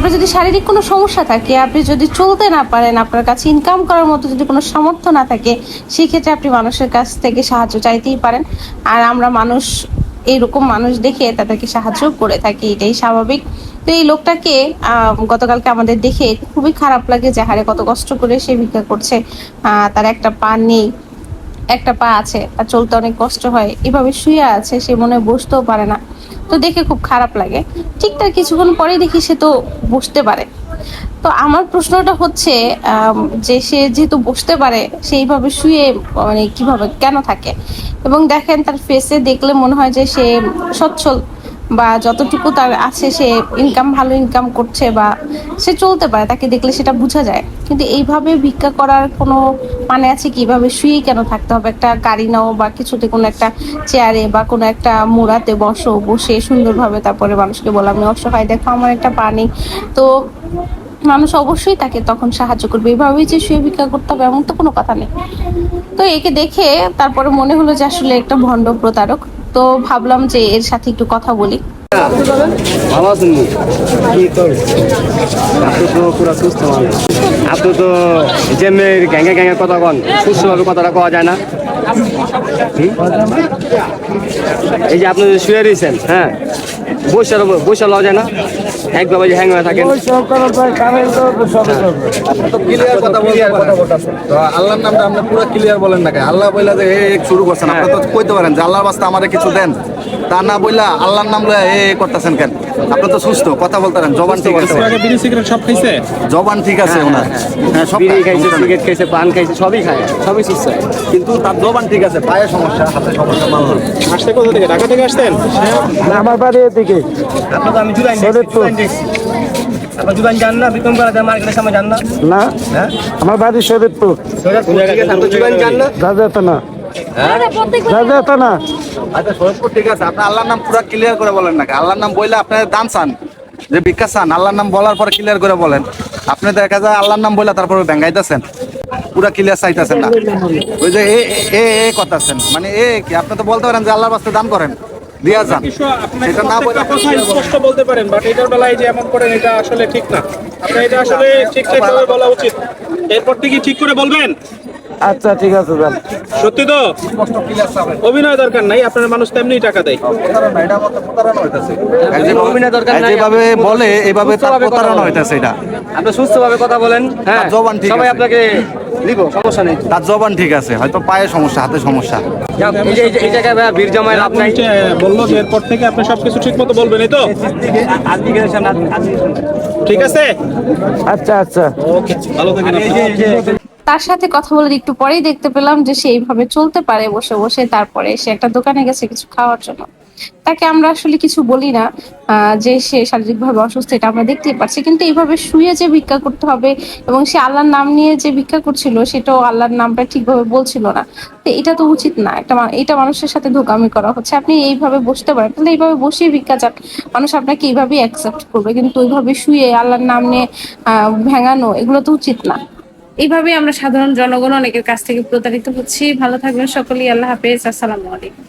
আপনার যদি শারীরিক কোনো সমস্যা থাকে, আপনি যদি চলতে না পারেন, আপনার কাছে ইনকাম করার মতো যদি কোনো সামর্থ্য না থাকে, সেই ক্ষেত্রে আপনি মানুষের কাছ থেকে সাহায্য চাইতেই পারেন। আর আমরা মানুষ, এইরকম মানুষ দেখে তাদেরকে সাহায্য করে থাকি, এটাই স্বাভাবিক। তো এই লোকটাকে গতকালকে আমাদের দেখে খুবই খারাপ লাগে যে হারে কত কষ্ট করে সে ভিক্ষা করছে। তার একটা পা নেই, একটা পা আছে, তার চলতে অনেক কষ্ট হয়, এভাবে শুয়ে আছে, সে মনে হয় বসতেও পারে না। তো দেখে খুব খারাপ লাগে। ঠিক তার কিছুক্ষণ পরেই দেখি সে তো বসতে পারে। তো আমার প্রশ্নটা হচ্ছে যে সে যেহেতু বসতে পারে, সেইভাবে শুয়ে মানে কিভাবে কেন থাকে? এবং দেখেন তার ফেসে দেখলে মনে হয় যে সে সচ্ছল, বা যতটুকু তার আছে সে ভালো ইনকাম করছে, বা সে চলতে পারে, তাকে দেখলে সেটা বোঝা যায়। কিন্তু এইভাবে ভিক্ষা করার কোনো মানে আছে কি? এইভাবে শুয়েই কেন থাকতে হবে? একটা গাড়ি নাও বা কিছুতে, কোনো একটা চেয়ারে বা কোনো একটা মোড়াতে বসো, বসে সুন্দরভাবে তারপরে মানুষকে বলো আমি অসহায়, দেখো আমার একটা পানি। তো মানুষ অবশ্যই তাকে তখন সাহায্য করবে। এভাবেই যে শুয়ে ভিক্ষা করতে হবে এমন তো কোনো কথা নেই। তো একে দেখে তারপরে মনে হলো যে আসলে একটা ভণ্ড প্রতারক। তো ভাবলাম যে এর সাথে একটু কথা বলি। ভালো আছেন কি করে? আপনি তো পুরো সুস্থ মানুষ। আপনি তো যে মেয়ের গ্যাঙ্গে গ্যাঙ্গে কথা কন, সুস্থভাবে কথাটা কওয়া যায় না। এই যে আপনি শুয়ে রয়েছেন, হ্যাঁ, বসে লওয়া যায় না, একভাবে যে হ্যাং হয়ে থাকেন। আল্লাহর নামটা আপনি পুরো ক্লিয়ার বলেন না, আল্লাহ বইলা যে শুরু করছেন, আপনি তো কইতে পারেন যে আল্লাহর বাস্তে আমাদের কিছু দেন, তা না বইলা আল্লাহর নাম লয়ে করতেছেন কেন? আপনি তো সুস্থ, কথা বলতে পারেন, জবান ঠিক আছে, বিড়ি সিগারেট সব খাইছে, জবান ঠিক আছে ওনার, হ্যাঁ সব বিড়ি খাইছে, সিগারেট খাইছে, পান খাইছে, সবই খায়, সবই সুস্থ, কিন্তু তার জবান ঠিক আছে, পায়ে সমস্যা, হাতে সমস্যা। মানলাম। আসতে কোথা থেকে? ঢাকা থেকে আসতেন? আমার বাড়ি এদিকে আপনি তো আমি জুলাইন আপনার জুলাইন জান না, বিক্রম করা মার্কেটের সামনে জান না? না, হ্যাঁ, আমার বাড়ি শরীরপুর, আপনি জুলাইন জান না? রাজাতা না, রাজাতা না। আচ্ছা সৈয়দপুর ঠিক আছে, আপনি আল্লাহর নাম পুরো ক্লিয়ার করে বলেন নাকি? আল্লাহর নাম বইলে আপনার দান চান, যে ভিক্ষা চান, আল্লাহর নাম বলার পরে ক্লিয়ার করে বলেন। আপনি দেখা যায় আল্লাহর নাম বইলে তারপরে ব্যাঙ্গাইতেছেন, পুরা ক্লিয়ার চাইতেছেন না, ওই যে এ কথাছেন, মানে কি? আপনি তো বলতে পারেন যে আল্লাহর বাস্তে দান করেন, দিয়া যান, সেটা না বলে স্পষ্ট বলতে পারেন, বাট এটার বেলায় যে এমন করেন, এটা আসলে ঠিক না। আপনি এটা আসলে ঠিকঠাকভাবে বলা উচিত। এরপর থেকে ঠিক করে বলবেন। আচ্ছা ঠিক আছে যান। সত্যি তো? অভিনয় দরকার নাই, আপনার মানুষ তেমনি টাকা দেয়। যেভাবে বলে এভাবে তার প্রতারণা হইতেছে। এটা আপনি সুস্থভাবে কথা বলেন, হ্যাঁ, তার জবান ঠিক সবাই আছে। আপনাকে দিব, সমস্যা নেই। তার জবান ঠিক আছে, হয়তো পায়ে সমস্যা, হাতে সমস্যা। এই জায়গায় ভাইয়া ভিড় জমায় লাভ নাই। বললো যে এরপর থেকে আপনি সবকিছু ঠিক মতো বলবেন, এই তো? ঠিক আছে, আচ্ছা আচ্ছা। ওকে, ভালো থাকেন আপনি। তার সাথে কথা বলে একটু পরেই দেখতে পেলাম যে সে এইভাবে চলতে পারে বসে বসে। তারপরে সে একটা দোকানে গেছে কিছু খাওয়ার জন্য। তাকে আমরা আসলে কিছু বলি না, যে সে শারীরিকভাবে অসুস্থ, এটা আমরা দেখতেই পাচ্ছি। কিন্তু এইভাবে শুয়ে যে ভিক্ষা করতে হবে, এবং সে আল্লাহর নাম নিয়ে যে ভিক্ষা করছিল, সেটাও আল্লাহর নামটা ঠিকভাবে বলছিল না। তো এটা তো উচিত না, এটা মানুষের সাথে ধোঁকামি করা হচ্ছে। আপনি এইভাবে বসতে পারেন, তাহলে এইভাবে বসিয়ে ভিক্ষা চান, মানুষ আপনাকে এইভাবেই অ্যাকসেপ্ট করবে। কিন্তু ওইভাবে শুয়ে আল্লাহর নাম নিয়ে ভেঙানো, এগুলো তো উচিত না। এইভাবেই আমরা সাধারণ জনগণ অনেকের কাছ থেকে প্রতারিত হচ্ছি। ভালো থাকবেন সকলেই, আল্লাহ হাফেজ, আসসালামু আলাইকুম।